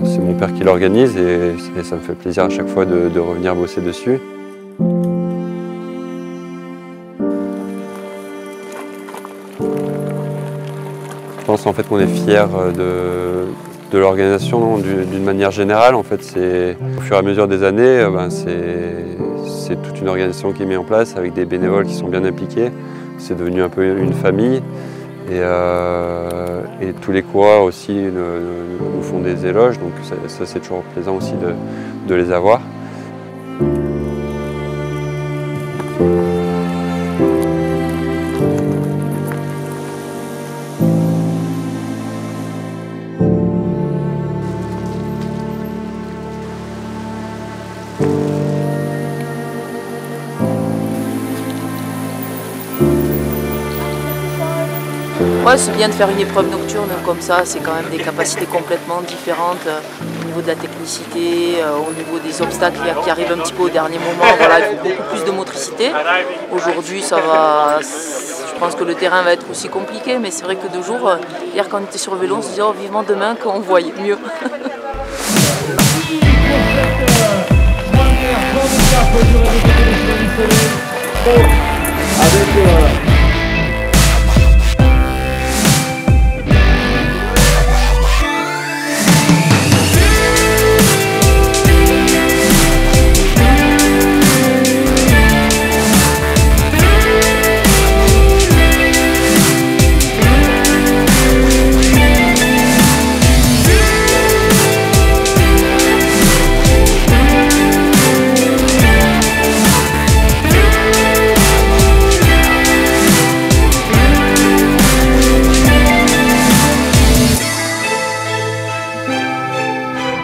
C'est mon père qui l'organise et ça me fait plaisir à chaque fois de revenir bosser dessus. Je pense en fait qu'on est fiers de l'organisation d'une manière générale. En fait, au fur et à mesure des années, c'est toute une organisation qui est mise en place avec des bénévoles qui sont bien impliqués. C'est devenu un peu une famille. Et tous les coureurs aussi nous font des éloges, donc ça c'est toujours plaisant aussi de les avoir. Ouais, c'est bien de faire une épreuve nocturne comme ça, c'est quand même des capacités complètement différentes au niveau de la technicité, au niveau des obstacles qui arrivent un petit peu au dernier moment. Voilà, il faut beaucoup plus de motricité. Aujourd'hui, ça va. Je pense que le terrain va être aussi compliqué, mais c'est vrai que de jour, hier quand on était sur le vélo, on se disait oh, vivement demain qu'on voyait mieux.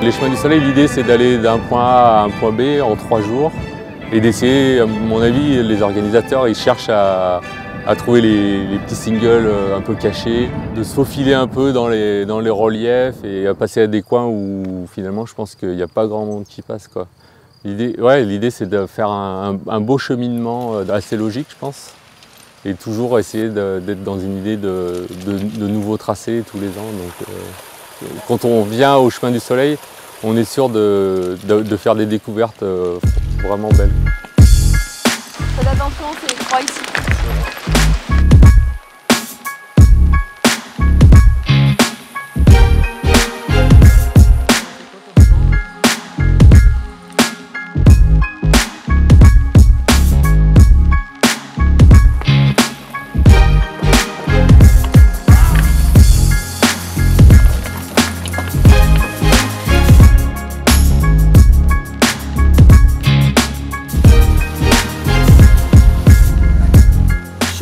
Les chemins du soleil, l'idée c'est d'aller d'un point A à un point B en 3 jours et d'essayer, à mon avis, les organisateurs ils cherchent à trouver les petits singles un peu cachés, de se faufiler un peu dans les reliefs et à passer à des coins où finalement je pense qu'il n'y a pas grand monde qui passe, quoi. L'idée c'est de faire un beau cheminement assez logique, je pense, et toujours essayer d'être dans une idée de nouveaux tracés tous les ans. Donc, quand on vient au chemin du soleil, on est sûr de faire des découvertes vraiment belles. Faites attention, c'est froid ici.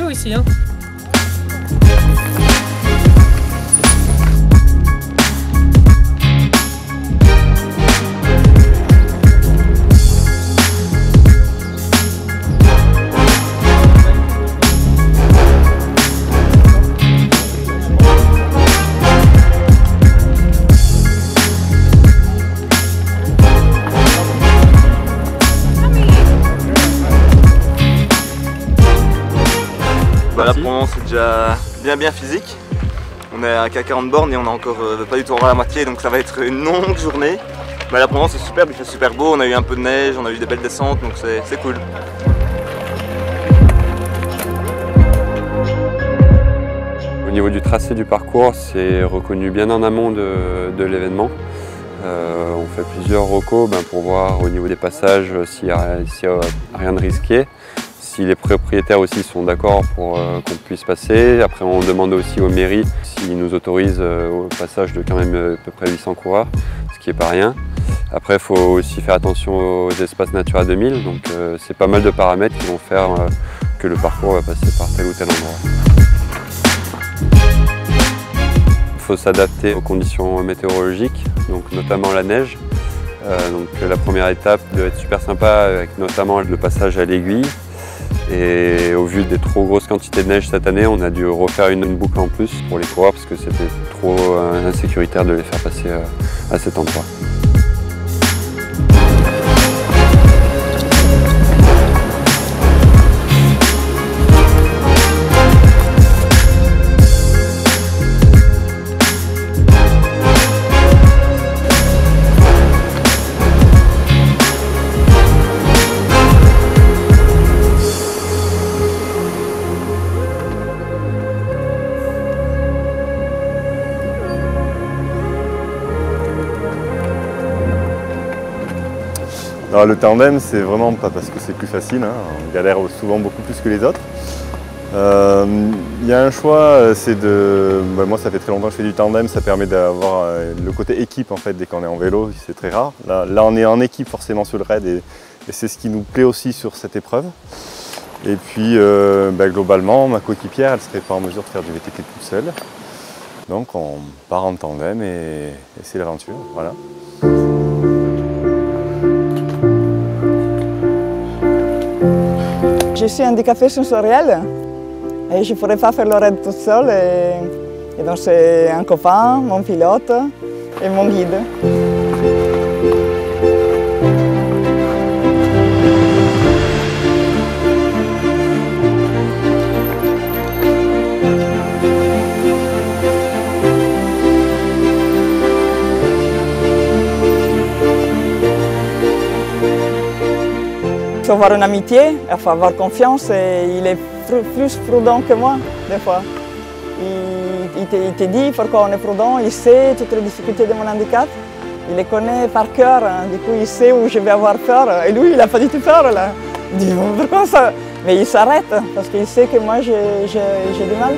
Ici, hein. Là pour le moment c'est déjà bien physique. On est qu'à 40 bornes et on a encore pas du tout encore la moitié, donc ça va être une longue journée. Mais là pour le moment c'est superbe, il fait super beau, on a eu un peu de neige, on a eu des belles descentes, donc c'est cool. Au niveau du tracé du parcours, c'est reconnu bien en amont de l'événement. On fait plusieurs recos pour voir au niveau des passages s'il n'y a rien de risqué. Si les propriétaires aussi sont d'accord pour qu'on puisse passer. Après on demande aussi aux mairies s'ils nous autorisent au passage de quand même à peu près 800 coureurs, ce qui n'est pas rien. Après il faut aussi faire attention aux espaces Natura 2000, donc c'est pas mal de paramètres qui vont faire que le parcours va passer par tel ou tel endroit. Il faut s'adapter aux conditions météorologiques, donc notamment la neige. Donc la première étape devait être super sympa, avec notamment le passage à l'aiguille. Et au vu des trop grosses quantités de neige cette année, on a dû refaire une boucle en plus pour les coureurs parce que c'était trop insécuritaire de les faire passer à cet endroit. Alors, le tandem, c'est vraiment pas parce que c'est plus facile, hein. On galère souvent beaucoup plus que les autres. Il y a un choix, c'est de... moi ça fait très longtemps que je fais du tandem, ça permet d'avoir le côté équipe en fait dès qu'on est en vélo, c'est très rare. Là on est en équipe forcément sur le raid et c'est ce qui nous plaît aussi sur cette épreuve. Et puis globalement, ma coéquipière elle serait pas en mesure de faire du VTT toute seule. Donc on part en tandem et c'est l'aventure, voilà. Je suis handicapée sensorielle et je ne pourrais pas faire le raid toute seule. Et donc c'est un copain, mon pilote et mon guide. Il faut avoir une amitié, il faut avoir confiance et il est plus prudent que moi, des fois. Il te dit pourquoi on est prudent, il sait toutes les difficultés de mon handicap, il les connaît par cœur, hein. Du coup il sait où je vais avoir peur et lui il n'a pas du tout peur là. Il dit pourquoi ça? Mais il s'arrête parce qu'il sait que moi j'ai du mal.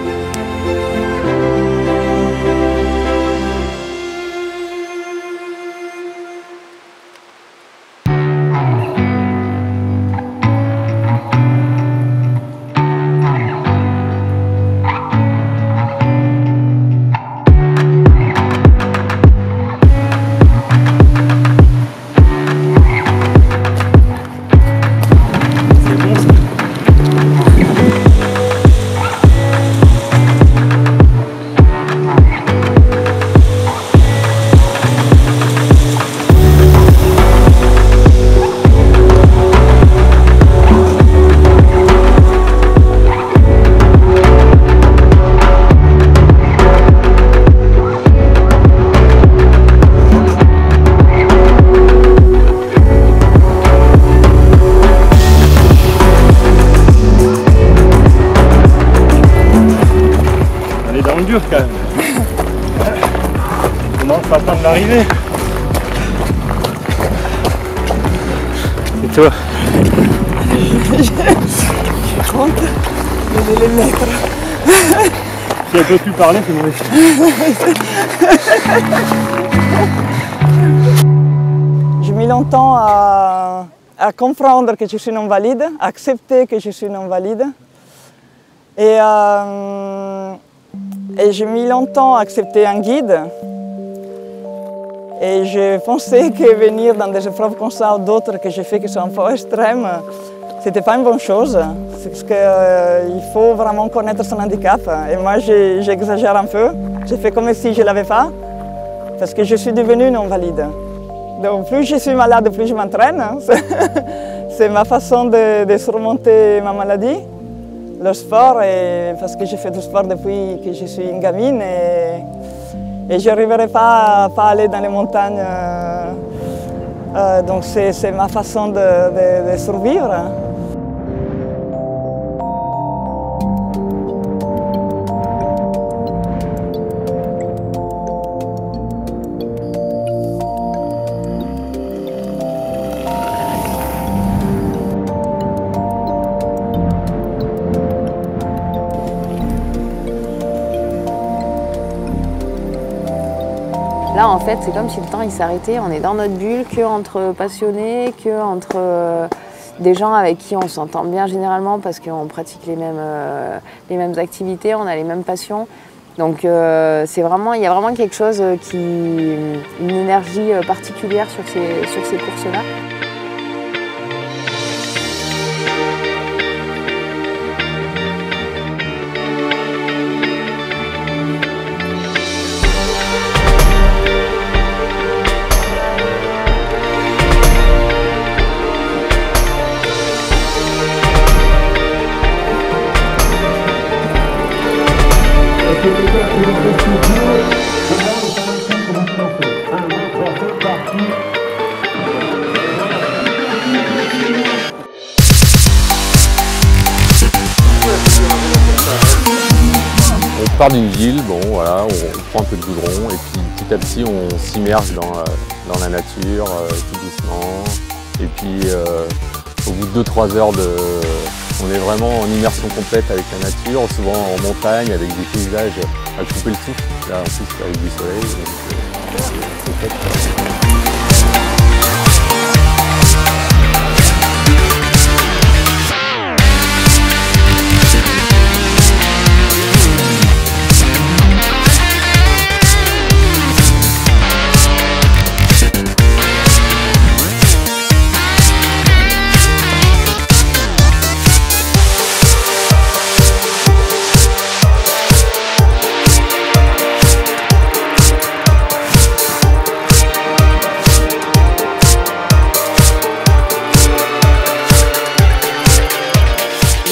Dur quand même. On commence pas à attendre l'arrivée. Et toi? Je compte, je vais les mettre. Si elle peut plus parler, c'est mauvais. J'ai mis longtemps à comprendre que je suis non-valide, à accepter que je suis non-valide. Et j'ai mis longtemps à accepter un guide. Et je pensais que venir dans des épreuves comme ça ou d'autres que j'ai fait qui sont un peu extrêmes, c'était pas une bonne chose. C'est parce qu'il faut vraiment connaître son handicap. Et moi, j'exagère un peu. J'ai fait comme si je ne l'avais pas, parce que je suis devenue non-valide. Donc plus je suis malade, plus je m'entraîne. C'est ma façon de surmonter ma maladie. Le sport, parce que j'ai fait du sport depuis que je suis une gamine et je n'arriverai pas à aller dans les montagnes. Donc c'est ma façon de survivre. Là, en fait, c'est comme si le temps il s'arrêtait. On est dans notre bulle, que entre passionnés, que entre des gens avec qui on s'entend bien généralement parce qu'on pratique les mêmes activités, on a les mêmes passions. Donc il y a vraiment quelque chose une énergie particulière sur ces courses-là. On part d'une ville, bon voilà, on prend un peu de goudron et puis petit à petit on s'immerge dans la nature tout doucement. Et puis au bout de 2-3 heures, on est vraiment en immersion complète avec la nature, souvent en montagne avec des paysages à couper le souffle, là en plus avec du soleil. Donc, c'est top.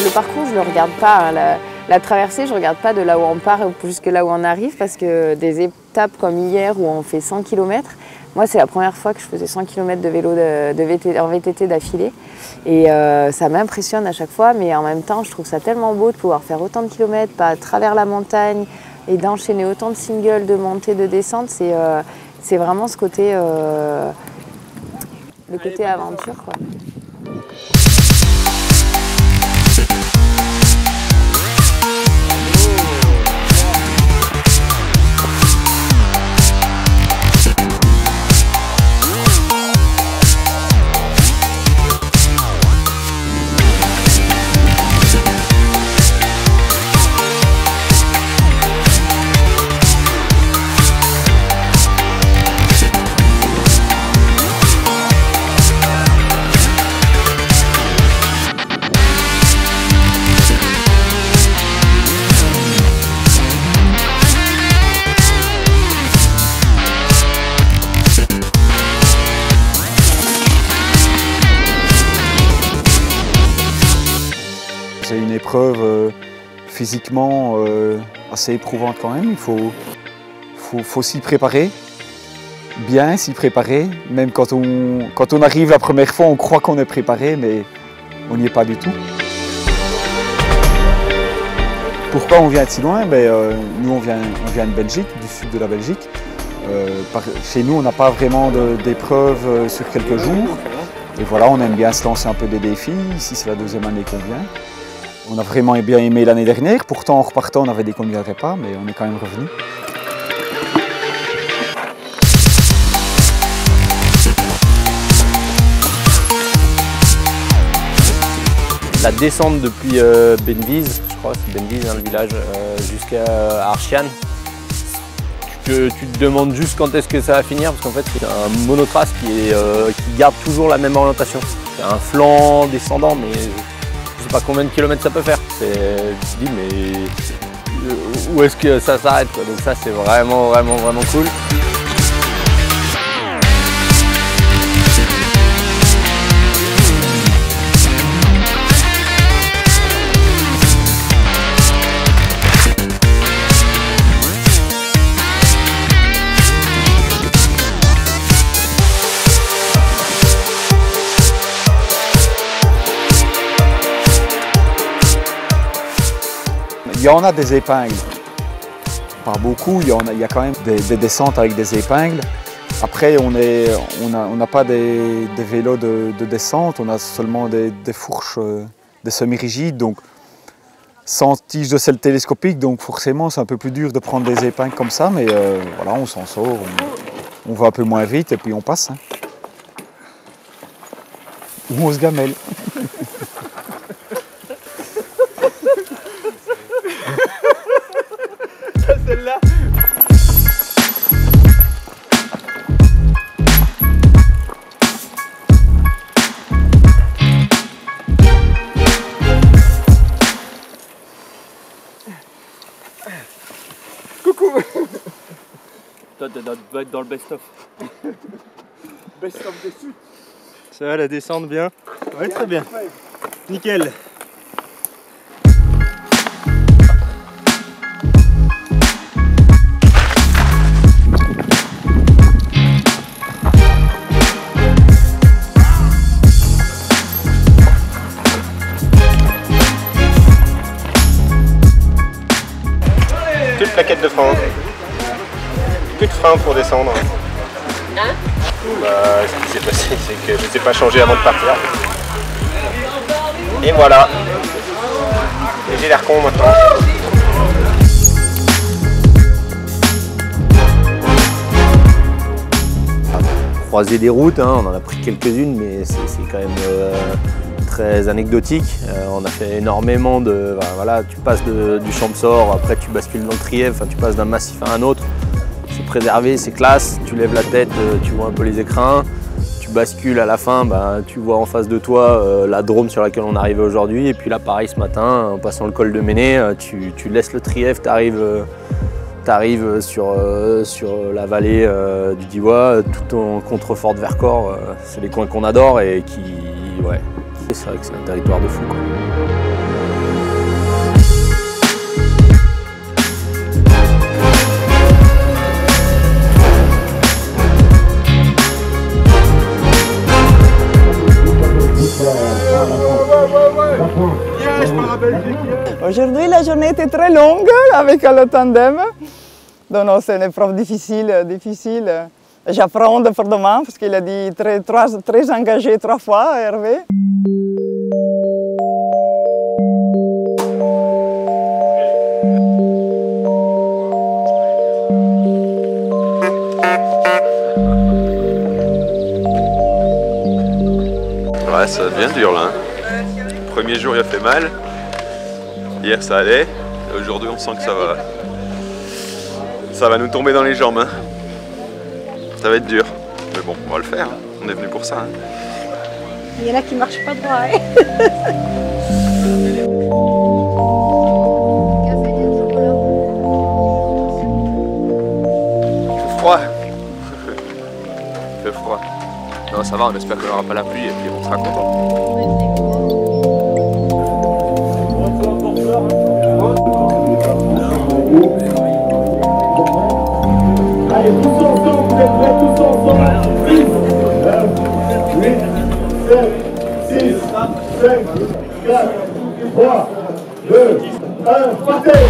Le parcours, je ne le regarde pas. Hein. La traversée, je ne regarde pas de là où on part jusque là où on arrive parce que des étapes comme hier où on fait 100 km, moi c'est la première fois que je faisais 100 km de vélo en VTT d'affilée et ça m'impressionne à chaque fois, mais en même temps je trouve ça tellement beau de pouvoir faire autant de kilomètres à travers la montagne et d'enchaîner autant de singles, de montées, de descentes. C'est vraiment ce côté, le côté aventure, quoi. C'est une épreuve physiquement assez éprouvante quand même. Il faut s'y préparer, bien s'y préparer. Même quand on arrive la première fois, on croit qu'on est préparé, mais on n'y est pas du tout. Pourquoi on vient de si loin? Nous, on vient de Belgique, du sud de la Belgique. Chez nous, on n'a pas vraiment d'épreuves sur quelques jours. Et voilà, on aime bien se lancer un peu des défis. Ici, c'est la deuxième année qu'on vient. On a vraiment bien aimé l'année dernière, pourtant en repartant on avait dit qu'on n'y viendrait pas, mais on est quand même revenu. La descente depuis Benvize, je crois, c'est Benvize, le village, jusqu'à Archian. Tu te demandes juste quand est-ce que ça va finir, parce qu'en fait c'est un monotrace qui garde toujours la même orientation. C'est un flanc descendant, mais je sais pas combien de kilomètres ça peut faire. Tu te dis mais où est-ce que ça s'arrête, quoi. Donc ça c'est vraiment cool. Il y en a des épingles, pas beaucoup, il y a quand même des descentes avec des épingles. Après, on n'a pas des vélos de descente, on a seulement des fourches, des semi-rigides, donc sans tige de selle télescopique, donc forcément c'est un peu plus dur de prendre des épingles comme ça, mais voilà, on s'en sort, on va un peu moins vite et puis on passe. Hein. Ou on se gamelle. Celle-là doit être dans le best-of. Best-of des chutes. Ça va, la descente bien? Ouais, très bien. Nickel. Plus de plaquettes de frein. Plus de frein pour descendre. Ce qui s'est passé, c'est que je ne les ai pas changés avant de partir. Et voilà. Et j'ai l'air con maintenant. Croiser des routes, hein, on en a pris quelques-unes, mais c'est quand même très anecdotique. On a fait énormément de... voilà, tu passes du Champsaur, après tu bascules dans le Trièvre, tu passes d'un massif à un autre. C'est préservé, c'est classe, tu lèves la tête, tu vois un peu les écrins, tu bascules à la fin, tu vois en face de toi la Drôme sur laquelle on est arrivé aujourd'hui. Et puis là pareil ce matin, en passant le col de Méné, tu laisses le Trièvre, tu arrives sur la vallée du Diois, tout en contrefort de Vercors. C'est les coins qu'on adore et qui... Ouais, c'est vrai que c'est un territoire de fou, quoi. Aujourd'hui, la journée était très longue avec le tandem. Donc, c'est une épreuve difficile. J'apprends pour demain parce qu'il a dit très engagé 3 fois, Hervé. Ouais, ça devient dur là. Le premier jour il a fait mal. Hier ça allait. Et aujourd'hui on sent que ça va nous tomber dans les jambes. Hein. Ça va être dur. Mais bon, on va le faire. Hein. On est venu pour ça. Hein. Il y en a qui ne marchent pas droit. Hein. Il fait froid. Il fait froid. Non, ça va, on espère qu'il n'y aura pas la pluie et puis on sera content. Allez, tous ensemble, vous êtes prêts, tous ensemble. 10, 9, 8, 7, 6, 5, 4, 3, 2, 1, partez.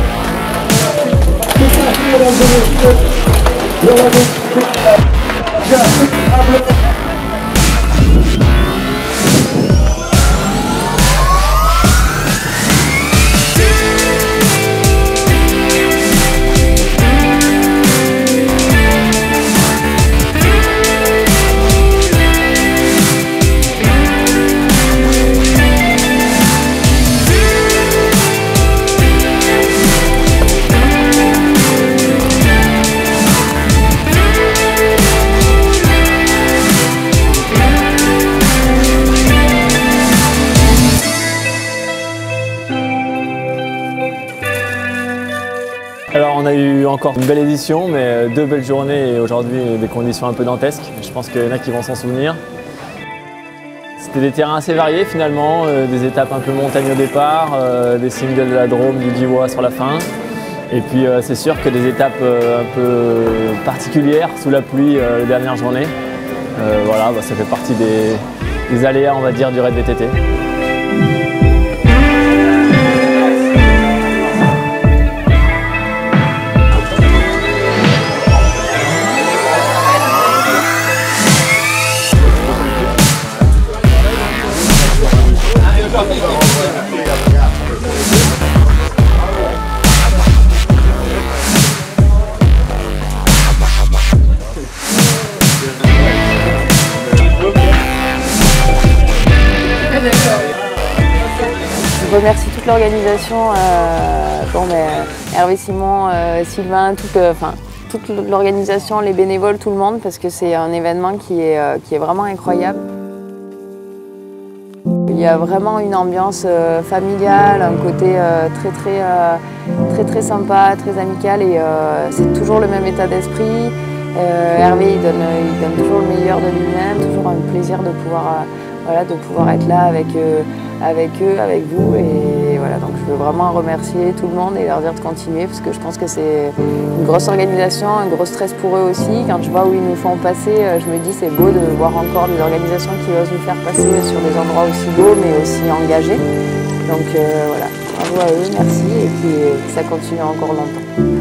Alors on a eu encore une belle édition, mais 2 belles journées et aujourd'hui des conditions un peu dantesques. Je pense qu'il y en a qui vont s'en souvenir. C'était des terrains assez variés finalement, des étapes un peu montagnes au départ, des singles de la Drôme, du Diois sur la fin. Et puis c'est sûr que des étapes un peu particulières sous la pluie les dernières journées. Voilà, ça fait partie des aléas on va dire du raid VTT. Je remercie toute l'organisation, Hervé, Simon, Sylvain, toute l'organisation, les bénévoles, tout le monde, parce que c'est un événement qui est vraiment incroyable. Il y a vraiment une ambiance familiale, un côté très sympa, très amical, et c'est toujours le même état d'esprit. Hervé, il donne toujours le meilleur de lui-même, toujours un plaisir de pouvoir être là avec eux, avec vous. Et voilà, donc je veux vraiment remercier tout le monde et leur dire de continuer parce que je pense que c'est une grosse organisation, un gros stress pour eux aussi. Quand je vois où ils nous font passer, je me dis c'est beau de voir encore des organisations qui osent nous faire passer sur des endroits aussi beaux mais aussi engagés. Donc voilà, bravo à eux, merci et que ça continue encore longtemps.